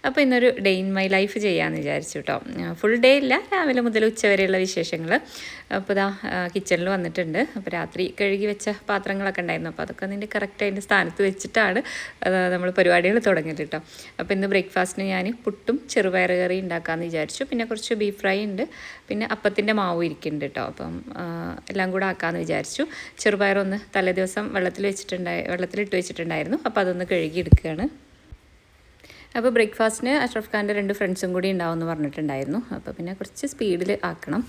അപ്പോൾ ഇന്നൊരു day in my life ചെയ്യാമെന്ന് വിചാരിച്ചു കേട്ടോ. ഫുൾ ഡേ ഇല്ല, രാവിലെ മുതൽ ഉച്ച വരെയുള്ള വിശേഷങ്ങൾ. അപ്പോൾ ഇതാ കിച്ചണിൽ വന്നിട്ടുണ്ട്. അപ്പോൾ രാത്രി കഴുകി വെച്ച പാത്രങ്ങളൊക്കെ ഉണ്ടായിരുന്നു, അപ്പോൾ അതൊക്കെ അതിൻ്റെ കറക്റ്റ് അതിൻ്റെ സ്ഥാനത്ത് വെച്ചിട്ടാണ് നമ്മൾ പരിപാടികൾ തുടങ്ങിയത് കേട്ടോ. അപ്പോൾ ഇന്ന് ബ്രേക്ക്ഫാസ്റ്റിന് ഞാൻ പുട്ടും ചെറുപയർ കറി ഉണ്ടാക്കാമെന്ന് വിചാരിച്ചു. പിന്നെ കുറച്ച് ബീഫ് ഫ്രൈ ഉണ്ട്, പിന്നെ അപ്പത്തിൻ്റെ മാവ് ഇരിക്കുന്നുണ്ട് കേട്ടോ. അപ്പം എല്ലാം കൂടെ ആക്കാമെന്ന് വിചാരിച്ചു. ചെറുപയറൊന്ന് തലേദിവസം വെള്ളത്തിലിട്ട് വെച്ചിട്ടുണ്ടായിരുന്നു, അപ്പോൾ അതൊന്ന് കഴുകി എടുക്കുകയാണ്. അപ്പോൾ ബ്രേക്ക്ഫാസ്റ്റിന് അഷ്റഫ് ഖാൻ്റെ 2 ഫ്രണ്ട്സും കൂടി ഉണ്ടാവുമെന്ന് പറഞ്ഞിട്ടുണ്ടായിരുന്നു, അപ്പോൾ പിന്നെ കുറച്ച് സ്പീഡിൽ ആക്കണം.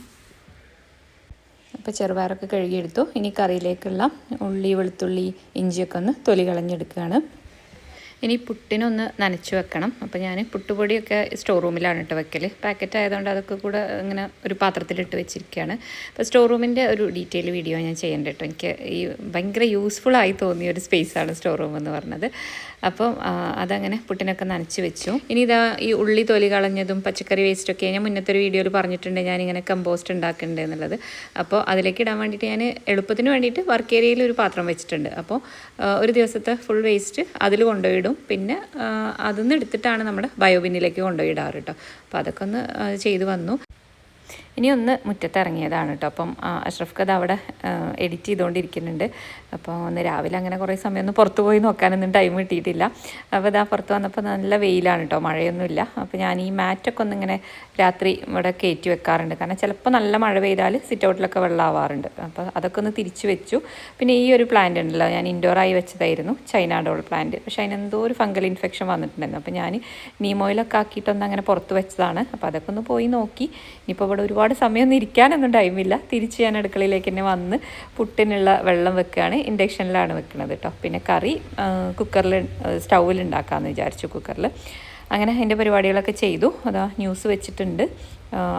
അപ്പോൾ ചെറുപയറൊക്കെ കഴുകിയെടുത്തു. ഇനി കറിയിലേക്കുള്ള ഉള്ളി, വെളുത്തുള്ളി, ഇഞ്ചിയൊക്കെ ഒന്ന് തൊലി കളഞ്ഞെടുക്കുകയാണ്. ഇനി പുട്ടിനൊന്ന് നനച്ച് വെക്കണം. അപ്പോൾ ഞാൻ പുട്ടുപൊടിയൊക്കെ സ്റ്റോർ റൂമിലാണ് ഇട്ട് വെക്കൽ. പാക്കറ്റ് ആയതുകൊണ്ട് അതൊക്കെ കൂടെ ഇങ്ങനെ ഒരു പാത്രത്തിലിട്ട് വെച്ചിരിക്കുകയാണ്. അപ്പോൾ സ്റ്റോർ റൂമിൻ്റെ ഒരു ഡീറ്റെയിൽ വീഡിയോ ഞാൻ ചെയ്യേണ്ട കേട്ടോ. എനിക്ക് ഈ ഭയങ്കര യൂസ്ഫുള്ളായി തോന്നിയ ഒരു സ്പേസാണ് സ്റ്റോർ റൂം എന്ന് പറഞ്ഞത്. അപ്പോൾ അതങ്ങനെ പുട്ടിനൊക്കെ നനച്ച് വെച്ചു. ഇനി ഇതാ ഈ ഉള്ളി തൊലി കളഞ്ഞതും പച്ചക്കറി വേസ്റ്റൊക്കെ ഞാൻ മുന്നത്തെ ഒരു വീഡിയോയിൽ പറഞ്ഞിട്ടുണ്ട്, ഞാനിങ്ങനെ കമ്പോസ്റ്റ് ഉണ്ടാക്കുന്നുണ്ട് എന്നുള്ളത്. അപ്പോൾ അതിലേക്ക് ഇടാൻ വേണ്ടിയിട്ട് ഞാൻ എളുപ്പത്തിന് വേണ്ടിയിട്ട് വർക്ക് ഏരിയയിൽ ഒരു പാത്രം വെച്ചിട്ടുണ്ട്. അപ്പോൾ ഒരു ദിവസത്തെ ഫുൾ വേസ്റ്റ് അതിൽ കൊണ്ടുപോയിടും. പിന്നെ അതൊന്ന് എടുത്തിട്ടാണ് നമ്മുടെ ബയോബിന്നിലേക്ക് കൊണ്ടുപോയി ഇടാറ് കേട്ടോ. അപ്പോൾ അതൊക്കെ ഒന്ന് ചെയ്ത് വന്നു. ഇനി ഒന്ന് മുറ്റത്ത് ഇറങ്ങിയതാണ് കേട്ടോ. അപ്പം അഷ്റഫ് ഖാൻ അവിടെ എഡിറ്റ് ചെയ്തുകൊണ്ടിരിക്കുന്നുണ്ട്. അപ്പോൾ ഒന്ന് രാവിലെ അങ്ങനെ കുറേ സമയം ഒന്ന് പുറത്ത് പോയി നോക്കാനൊന്നും ടൈം കിട്ടിയിട്ടില്ല. അപ്പോൾ ഇതാ പുറത്ത് വന്നപ്പോൾ നല്ല വെയിലാണ് കേട്ടോ, മഴയൊന്നുമില്ല. അപ്പോൾ ഞാൻ ഈ മാറ്റൊക്കെ ഒന്നിങ്ങനെ രാത്രി ഇവിടെ കയറ്റി വെക്കാറുണ്ട്, കാരണം ചിലപ്പോൾ നല്ല മഴ പെയ്താൽ സിറ്റ് ഔട്ടിലൊക്കെ വെള്ളമാവാറുണ്ട്. അപ്പോൾ അതൊക്കെ ഒന്ന് തിരിച്ച് വെച്ചു. പിന്നെ ഈ ഒരു പ്ലാന്റ് ഉണ്ടല്ലോ, ഞാൻ ഇൻഡോറായി വെച്ചതായിരുന്നു, ചൈന ഡോൾ പ്ലാന്റ്. പക്ഷേ അതിനെന്തോ ഒരു ഫംഗൽ ഇൻഫെക്ഷൻ വന്നിട്ടുണ്ടായിരുന്നു. അപ്പോൾ ഞാൻ നീമോയിലൊക്കെ ആക്കിയിട്ടൊന്ന് അങ്ങനെ പുറത്ത് വെച്ചതാണ്. അപ്പോൾ അതൊക്കെ ഒന്ന് പോയി നോക്കി. ഇനിയിപ്പോൾ ഇവിടെ ഒരുപാട് സമയമൊന്നും ഇരിക്കാനൊന്നും ടൈമില്ല. തിരിച്ച് ഞാൻ അടുക്കളയിലേക്ക് തന്നെ വന്ന് പുട്ടിനുള്ള വെള്ളം വെക്കുകയാണ്. ഇൻഡക്ഷനിലാണ് വെക്കുന്നത് കേട്ടോ. പിന്നെ കറി കുക്കറിൽ സ്റ്റൗവിൽ ഉണ്ടാക്കാമെന്ന് വിചാരിച്ചു, കുക്കറിൽ. അങ്ങനെ അതിൻ്റെ പരിപാടികളൊക്കെ ചെയ്തു. അതാ ന്യൂസ് വെച്ചിട്ടുണ്ട്.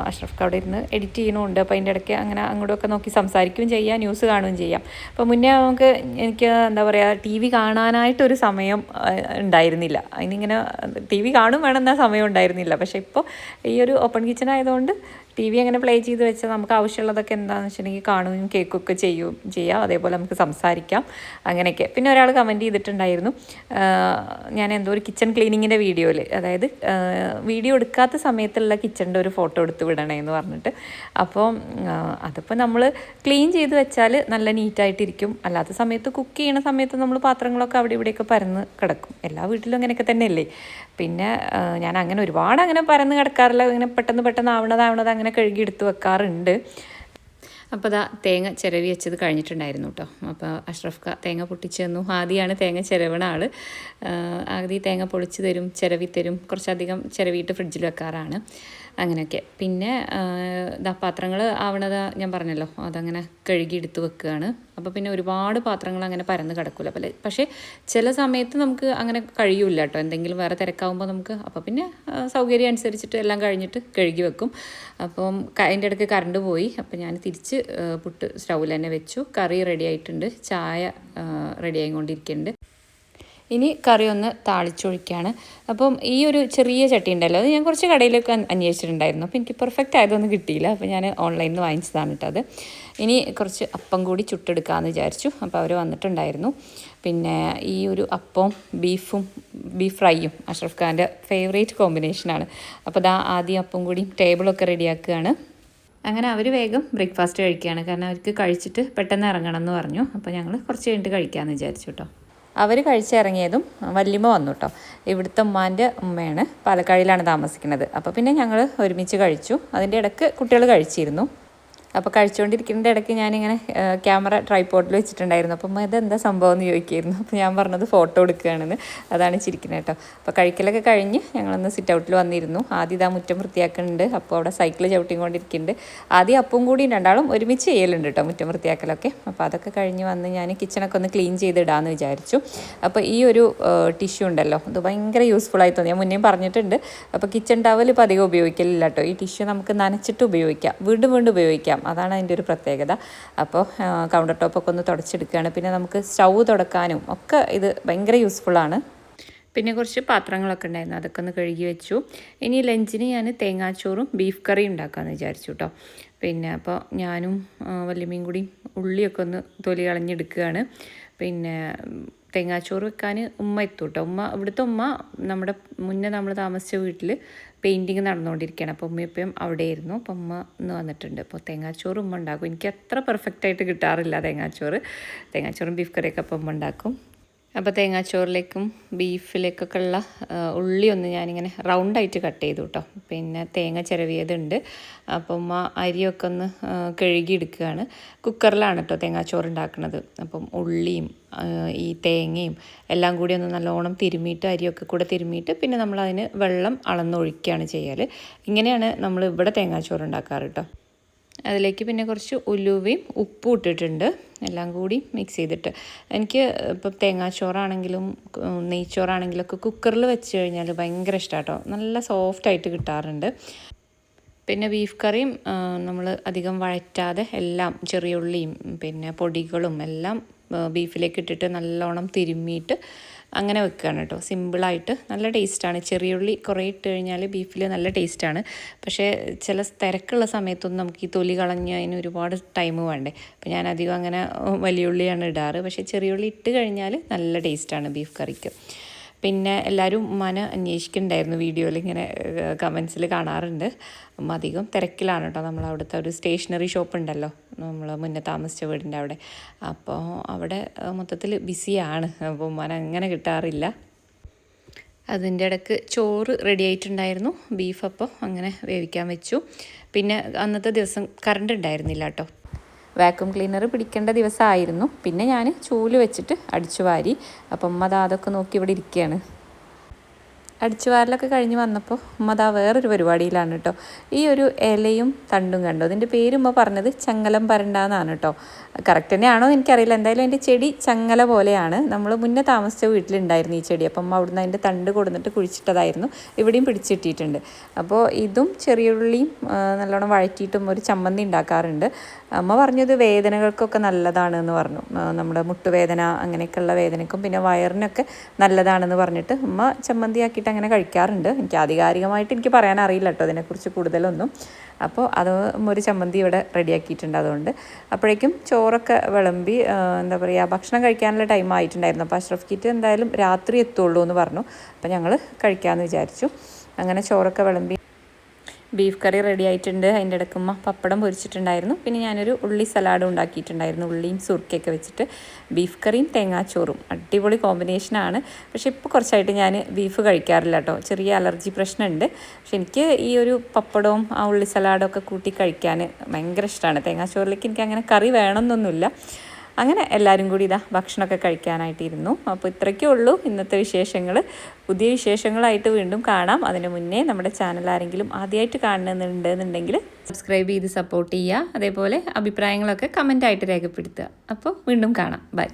അഷ്റഫ് അവിടെ ഇരുന്ന് എഡിറ്റ് ചെയ്യണമുണ്ട്. അപ്പോൾ അതിൻ്റെ ഇടയ്ക്ക് അങ്ങനെ അങ്ങോട്ടൊക്കെ നോക്കി സംസാരിക്കുകയും ചെയ്യാം, ന്യൂസ് കാണുകയും ചെയ്യാം. അപ്പോൾ മുന്നേ എനിക്ക് എന്താ പറയുക, ടി വി കാണാനായിട്ടൊരു സമയം ഉണ്ടായിരുന്നില്ല. അതിനിങ്ങനെ ടി വി കാണും വേണമെന്ന സമയം ഉണ്ടായിരുന്നില്ല. പക്ഷേ ഇപ്പോൾ ഈ ഒരു ഓപ്പൺ കിച്ചൺ ആയതുകൊണ്ട് ടി വി അങ്ങനെ പ്ലേ ചെയ്ത് വെച്ചാൽ നമുക്ക് ആവശ്യമുള്ളതൊക്കെ എന്താണെന്ന് വെച്ചിട്ടുണ്ടെങ്കിൽ കാണുകയും കേൾക്കുകയൊക്കെ ചെയ്യാം. അതേപോലെ നമുക്ക് സംസാരിക്കാം, അങ്ങനെയൊക്കെ. പിന്നെ ഒരാൾ കമൻറ്റ് ചെയ്തിട്ടുണ്ടായിരുന്നു, ഞാൻ എന്തോ ഒരു കിച്ചൺ ക്ലീനിങ്ങിൻ്റെ വീഡിയോയിൽ, അതായത് വീഡിയോ എടുക്കാത്ത സമയത്തുള്ള കിച്ചണിൻ്റെ ഒരു ഫോട്ടോ എടുത്ത് വിടണേ എന്ന് പറഞ്ഞിട്ട്. അപ്പോൾ അതിപ്പോൾ നമ്മൾ ക്ലീൻ ചെയ്ത് വെച്ചാൽ നല്ല നീറ്റായിട്ടിരിക്കും. അല്ലാത്ത സമയത്ത് കുക്ക് ചെയ്യണ സമയത്ത് നമ്മൾ പാത്രങ്ങളൊക്കെ അവിടെ ഇവിടെയൊക്കെ പരന്ന് കിടക്കും. എല്ലാ വീട്ടിലും അങ്ങനെയൊക്കെ തന്നെയല്ലേ. പിന്നെ ഞാൻ അങ്ങനെ ഒരുപാട് അങ്ങനെ പരന്ന് കിടക്കാറില്ല. ഇങ്ങനെ പെട്ടെന്ന് ആവണത് അങ്ങനെ കഴുകി എടുത്ത് വെക്കാറുണ്ട്. അപ്പോൾ അതാ തേങ്ങ ചിരവി വെച്ചത് കഴിഞ്ഞിട്ടുണ്ടായിരുന്നു കേട്ടോ. അപ്പോൾ അഷ്റഫ് ഖാൻ തേങ്ങ പൊട്ടിച്ച് തന്നു. ആദ്യമാണ് തേങ്ങ ചിരവണ ആൾ. ആദ്യം തേങ്ങ പൊളിച്ച് തരും, ചിരവി തരും. കുറച്ചധികം ചിരവിയിട്ട് ഫ്രിഡ്ജിൽ വെക്കാറാണ്, അങ്ങനെയൊക്കെ. പിന്നെ പാത്രങ്ങൾ ആവണത് ഞാൻ പറഞ്ഞല്ലോ, അതങ്ങനെ കഴുകി എടുത്ത് വെക്കുകയാണ്. അപ്പോൾ പിന്നെ ഒരുപാട് പാത്രങ്ങൾ അങ്ങനെ പരന്ന് കിടക്കില്ല. പക്ഷേ ചില സമയത്ത് നമുക്ക് അങ്ങനെ കഴിയൂല കേട്ടോ, എന്തെങ്കിലും വേറെ തിരക്കാവുമ്പോൾ നമുക്ക്. അപ്പോൾ പിന്നെ സൗകര്യം അനുസരിച്ചിട്ട് എല്ലാം കഴിഞ്ഞിട്ട് കഴുകി വെക്കും. അപ്പം അതിൻ്റെ ഇടയ്ക്ക് കറണ്ട് പോയി. അപ്പോൾ ഞാൻ തിരിച്ച് പുട്ട് സ്റ്റൗവിൽ തന്നെ വെച്ചു. കറി റെഡി ആയിട്ടുണ്ട്, ചായ റെഡി ആയിക്കൊണ്ടിരിക്കുന്നുണ്ട്. ഇനി കറി ഒന്ന് താളിച്ചൊഴിക്കുകയാണ്. അപ്പം ഈ ഒരു ചെറിയ ചട്ടി ഉണ്ടല്ലോ, അത് ഞാൻ കുറച്ച് കടയിലൊക്കെ അന്വേഷിച്ചിട്ടുണ്ടായിരുന്നു. അപ്പോൾ എനിക്ക് പെർഫെക്റ്റ് ആയതൊന്നും കിട്ടിയില്ല. അപ്പോൾ ഞാൻ ഓൺലൈനിൽ നിന്ന് വാങ്ങിച്ചതാണ് കേട്ടോ അത്. ഇനി കുറച്ച് അപ്പം കൂടി ചുട്ടെടുക്കാമെന്ന് വിചാരിച്ചു. അപ്പോൾ അവർ വന്നിട്ടുണ്ടായിരുന്നു. പിന്നെ ഈ ഒരു അപ്പവും ബീഫ് ഫ്രൈയും അഷ്റഫ് ഖാൻ്റെ ഫേവറേറ്റ് കോമ്പിനേഷനാണ്. അപ്പോൾ ഇതാ ആദ്യം അപ്പം കൂടി ടേബിളൊക്കെ റെഡിയാക്കുകയാണ്. അങ്ങനെ അവർ വേഗം ബ്രേക്ക്ഫാസ്റ്റ് കഴിക്കുകയാണ്, കാരണം അവർക്ക് കഴിച്ചിട്ട് പെട്ടെന്ന് ഇറങ്ങണം എന്ന് പറഞ്ഞു. അപ്പോൾ ഞങ്ങൾ കുറച്ച് കഴിഞ്ഞിട്ട് കഴിക്കാമെന്ന് വിചാരിച്ചു കേട്ടോ. അവർ കഴിച്ചിറങ്ങിയതും വല്യമ്മ വന്നു കേട്ടോ. ഇവിടുത്തെ ഉമ്മാൻ്റെ ഉമ്മയാണ്, പാലക്കാടിലാണ് താമസിക്കുന്നത്. അപ്പോൾ പിന്നെ ഞങ്ങൾ ഒരുമിച്ച് കഴിച്ചു. അതിൻ്റെ ഇടയ്ക്ക് കുട്ടികൾ കഴിച്ചിരുന്നു. അപ്പോൾ കഴിച്ചുകൊണ്ടിരിക്കുന്നതിൻ്റെ ഇടയ്ക്ക് ഞാനിങ്ങനെ ക്യാമറ ട്രൈപോഡിൽ വെച്ചിട്ടുണ്ടായിരുന്നു. അപ്പം ഇതെന്താ സംഭവം എന്ന് ചോദിക്കുമായിരുന്നു. അപ്പോൾ ഞാൻ പറഞ്ഞത് ഫോട്ടോ എടുക്കുകയാണെന്ന്. അതാണ് ചിരിക്കുന്നത് കേട്ടോ. അപ്പോൾ കഴിക്കലൊക്കെ കഴിഞ്ഞ് ഞങ്ങളൊന്ന് സിറ്റ് ഔട്ടിൽ വന്നിരുന്നു. ആദ്യം ഇതാ മുറ്റം വൃത്തിയാക്കുന്നുണ്ട്. അപ്പോൾ അവിടെ സൈക്കിൾ ചവിട്ടിക്കൊണ്ടിരിക്കുന്നുണ്ട്. ആദ്യം അപ്പവും കൂടി രണ്ടാളും ഒരുമിച്ച് ചെയ്യലുണ്ട് കേട്ടോ, മുറ്റം വൃത്തിയാക്കലൊക്കെ. അപ്പോൾ അതൊക്കെ കഴിഞ്ഞ് വന്ന് ഞാൻ കിച്ചണൊക്കെ ഒന്ന് ക്ലീൻ ചെയ്തിടാമെന്ന് വിചാരിച്ചു. അപ്പോൾ ഈ ഒരു ടിഷ്യൂ ഉണ്ടല്ലോ, അത് ഭയങ്കര യൂസ്ഫുള്ളായി തോന്നി. ഞാൻ മുന്നേ പറഞ്ഞിട്ടുണ്ട്. അപ്പോൾ കിച്ചൺ ടവൽ ഇപ്പോൾ അധികം ഉപയോഗിക്കലില്ല കേട്ടോ. ഈ ടിഷ്യൂ നമുക്ക് നനച്ചിട്ട് ഉപയോഗിക്കാം, വീണ്ടും ഉപയോഗിക്കാം. അതാണ് അതിൻ്റെ ഒരു പ്രത്യേകത. അപ്പോൾ കൗണ്ടർ ടോപ്പൊക്കെ ഒന്ന് തുടച്ചെടുക്കുകയാണ്. പിന്നെ നമുക്ക് സ്റ്റൗ തുടക്കാനും ഒക്കെ ഇത് ഭയങ്കര യൂസ്ഫുള്ളാണ്. പിന്നെ കുറച്ച് പാത്രങ്ങളൊക്കെ ഉണ്ടായിരുന്നു, അതൊക്കെ ഒന്ന് കഴുകി വെച്ചു. ഇനി ലഞ്ചിന് ഞാൻ തേങ്ങാച്ചോറും ബീഫ് കറിയും ഉണ്ടാക്കാമെന്ന് വിചാരിച്ചു കേട്ടോ. പിന്നെ അപ്പോൾ ഞാനും വല്യമ്മയും കൂടി ഉള്ളിയൊക്കെ ഒന്ന് തൊലി കളഞ്ഞെടുക്കുകയാണ്. പിന്നെ തേങ്ങാച്ചോറ് വെക്കാൻ ഉമ്മ എത്തും കേട്ടോ. ഇവിടുത്തെ ഉമ്മ നമ്മുടെ മുന്നേ നമ്മൾ താമസിച്ച വീട്ടിൽ പെയിൻറ്റിങ് നടന്നുകൊണ്ടിരിക്കുകയാണ്. അപ്പോൾ ഉമ്മയപ്പം അവിടെ ആയിരുന്നു. അപ്പോൾ ഉമ്മ ഇന്ന് വന്നിട്ടുണ്ട്. അപ്പോൾ തേങ്ങാച്ചോറ് ഉമ്മ ഉണ്ടാക്കും. എനിക്ക് അത്ര പെർഫെക്റ്റായിട്ട് കിട്ടാറില്ല തേങ്ങാച്ചോറും ബീഫ് കറിയൊക്കെ അപ്പം ഉമ്മ ഉണ്ടാക്കും. അപ്പോൾ തേങ്ങാച്ചോറിലേക്കും ബീഫിലേക്കൊക്കെ ഉള്ള ഉള്ളി ഒന്ന് ഞാനിങ്ങനെ റൗണ്ടായിട്ട് കട്ട് ചെയ്തു കേട്ടോ. പിന്നെ തേങ്ങ ചിരവിയതുണ്ട്. അപ്പം ഉമ്മ അരിയൊക്കെ ഒന്ന് കഴുകിയെടുക്കുകയാണ്. കുക്കറിലാണ് കേട്ടോ തേങ്ങാച്ചോറ് ഉണ്ടാക്കുന്നത്. അപ്പം ഉള്ളിയും ഈ തേങ്ങയും എല്ലാം കൂടി ഒന്ന് നല്ലോണം തിരുമ്മിയിട്ട് അരിയൊക്കെ കൂടെ തിരുമ്മിയിട്ട് പിന്നെ നമ്മളതിന് വെള്ളം അളന്നൊഴിക്കുകയാണ് ചെയ്യൽ. ഇങ്ങനെയാണ് നമ്മൾ ഇവിടെ തേങ്ങാച്ചോറ് ഉണ്ടാക്കാറ് കേട്ടോ. അതിലേക്ക് പിന്നെ കുറച്ച് ഉലുവയും ഉപ്പും ഇട്ടിട്ടുണ്ട്. എല്ലാം കൂടി മിക്സ് ചെയ്തിട്ട് എനിക്ക് ഇപ്പം തേങ്ങാച്ചോറാണെങ്കിലും നെയ്ച്ചോറാണെങ്കിലൊക്കെ കുക്കറിൽ വെച്ച് കഴിഞ്ഞാൽ ഭയങ്കര ഇഷ്ടമാണ് കേട്ടോ. നല്ല സോഫ്റ്റായിട്ട് കിട്ടാറുണ്ട്. പിന്നെ ബീഫ് കറിയും നമ്മൾ അധികം വഴറ്റാതെ എല്ലാം ചെറിയ ഉള്ളിയും പിന്നെ പൊടികളും എല്ലാം ബീഫിലേക്ക് ഇട്ടിട്ട് നല്ലോണം തിരുമ്മിയിട്ട് അങ്ങനെ വെക്കുകയാണ് കേട്ടോ. സിമ്പിളായിട്ട് നല്ല ടേസ്റ്റാണ്. ചെറിയുള്ളി കുറേ ഇട്ട് കഴിഞ്ഞാൽ ബീഫിൽ നല്ല ടേസ്റ്റാണ്. പക്ഷേ ചില തിരക്കുള്ള സമയത്തൊന്നും നമുക്ക് ഈ തൊലി കളഞ്ഞ് അതിന് ഒരുപാട് ടൈം വേണ്ടേ. അപ്പോൾ ഞാൻ അധികം അങ്ങനെ വലിയ ഉള്ളിയാണ് ഇടാറ്. പക്ഷേ ചെറിയുള്ളി ഇട്ട് കഴിഞ്ഞാൽ നല്ല ടേസ്റ്റാണ് ബീഫ് കറിക്ക്. പിന്നെ എല്ലാവരും ഉമ്മാനെ അന്വേഷിക്കുന്നുണ്ടായിരുന്നു. വീഡിയോയിൽ ഇങ്ങനെ കമൻസിൽ കാണാറുണ്ട്. ഉമ്മ അധികം തിരക്കിലാണ് കേട്ടോ. നമ്മളവിടുത്തെ ഒരു സ്റ്റേഷനറി ഷോപ്പ് ഉണ്ടല്ലോ നമ്മൾ മുന്നേ താമസിച്ച വീടിൻ്റെ അവിടെ. അപ്പോൾ അവിടെ മൊത്തത്തിൽ ബിസിയാണ്. അപ്പോൾ ഉമ്മാനെ അങ്ങനെ കിട്ടാറില്ല. അതിൻ്റെ ഇടയ്ക്ക് ചോറ് റെഡി ആയിട്ടുണ്ടായിരുന്നു. ബീഫ് അപ്പോൾ അങ്ങനെ വേവിക്കാൻ വെച്ചു. പിന്നെ അന്നത്തെ ദിവസം കറണ്ട് ഉണ്ടായിരുന്നില്ല കേട്ടോ. വാക്യൂം ക്ലീനർ പിടിക്കേണ്ട ദിവസമായിരുന്നു. പിന്നെ ഞാൻ ചൂല് വെച്ചിട്ട് അടിച്ചു വാരി. അപ്പം ഉമ്മ അതൊക്കെ നോക്കി ഇവിടെ ഇരിക്കുകയാണ്. അടിച്ചു വാരലൊക്കെ കഴിഞ്ഞ് വന്നപ്പോൾ ഉമ്മ വേറൊരു പരിപാടിയിലാണ് കേട്ടോ. ഈ ഒരു ഇലയും തണ്ടും കണ്ടോ. അതിൻ്റെ പേരുമ്മ പറഞ്ഞത് ചങ്ങലം പരണ്ടാന്നാണ് കേട്ടോ. കറക്റ്റ് തന്നെയാണോ എനിക്കറിയില്ല. എന്തായാലും അതിൻ്റെ ചെടി ചങ്ങല പോലെയാണ്. നമ്മൾ മുന്നേ താമസിച്ച വീട്ടിലുണ്ടായിരുന്നു ഈ ചെടി. അപ്പം അമ്മ അവിടുന്ന് അതിൻ്റെ തണ്ട് കൊടുന്നിട്ട് കുഴിച്ചിട്ടതായിരുന്നു. ഇവിടെയും പിടിച്ചിട്ടിട്ടുണ്ട്. അപ്പോൾ ഇതും ചെറിയുള്ളിയും നല്ലോണം വഴറ്റിയിട്ടും ഒരു ചമ്മന്തി ഉണ്ടാക്കാറുണ്ട്. അമ്മ പറഞ്ഞത് വേദനകൾക്കൊക്കെ നല്ലതാണ് എന്ന് പറഞ്ഞു. നമ്മുടെ മുട്ടുവേദന അങ്ങനെയൊക്കെയുള്ള വേദനയ്ക്കും പിന്നെ വയറിനൊക്കെ നല്ലതാണെന്ന് പറഞ്ഞിട്ട് ഉമ്മ ചമ്മന്തിയാക്കിയിട്ട് അങ്ങനെ കഴിക്കാറുണ്ട്. എനിക്ക് ആധികാരികമായിട്ട് എനിക്ക് പറയാൻ അറിയില്ല കേട്ടോ അതിനെക്കുറിച്ച് കൂടുതലൊന്നും. അപ്പോൾ അത് ഒരു ചമ്മന്തി ഇവിടെ റെഡിയാക്കിയിട്ടുണ്ട്. അതുകൊണ്ട് അപ്പോഴേക്കും ചോറൊക്കെ വിളമ്പി എന്താ പറയുക ഭക്ഷണം കഴിക്കാനുള്ള ടൈം ആയിട്ടുണ്ടായിരുന്നു. അപ്പോൾ അഷ്റഫ് കിറ്റ് എന്തായാലും രാത്രി എത്തുള്ളൂ എന്ന് പറഞ്ഞു. അപ്പോൾ ഞങ്ങൾ കഴിക്കാമെന്ന് വിചാരിച്ചു. അങ്ങനെ ചോറൊക്കെ വിളമ്പി ബീഫ് കറി റെഡി ആയിട്ടുണ്ട്. അതിൻ്റെ ഇടയ്ക്കുമ്മ പപ്പടം പൊരിച്ചിട്ടുണ്ടായിരുന്നു. പിന്നെ ഞാനൊരു ഉള്ളി സലാഡും ഉണ്ടാക്കിയിട്ടുണ്ടായിരുന്നു. ഉള്ളിയും സുർക്കയൊക്കെ വെച്ചിട്ട് ബീഫ് കറിയും തേങ്ങാച്ചോറും അടിപൊളി കോമ്പിനേഷനാണ്. പക്ഷേ ഇപ്പോൾ കുറച്ചായിട്ട് ഞാൻ ബീഫ് കഴിക്കാറില്ല കേട്ടോ. ചെറിയ അലർജി പ്രശ്നമുണ്ട്. പക്ഷെ എനിക്ക് ഈ ഒരു പപ്പടവും ആ ഉള്ളി സലാഡും ഒക്കെ കൂട്ടി കഴിക്കാൻ ഭയങ്കര ഇഷ്ടമാണ്. തേങ്ങാച്ചോറിലേക്ക് എനിക്ക് അങ്ങനെ കറി വേണമെന്നൊന്നുമില്ല. അങ്ങനെ എല്ലാവരും കൂടി ഭക്ഷണമൊക്കെ കഴിക്കാനായിട്ടിരുന്നു. അപ്പോൾ ഇത്രയ്ക്കേ ഉള്ളൂ ഇന്നത്തെ വിശേഷങ്ങൾ. പുതിയ വിശേഷങ്ങളായിട്ട് വീണ്ടും കാണാം. അതിന് മുന്നേ നമ്മുടെ ചാനൽ ആരെങ്കിലും ആദ്യമായിട്ട് കാണുന്നുണ്ടെന്നുണ്ടെങ്കിൽ സബ്സ്ക്രൈബ് ചെയ്ത് സപ്പോർട്ട് ചെയ്യുക. അതേപോലെ അഭിപ്രായങ്ങളൊക്കെ കമൻറ്റായിട്ട് രേഖപ്പെടുത്തുക. അപ്പോൾ വീണ്ടും കാണാം. ബൈ.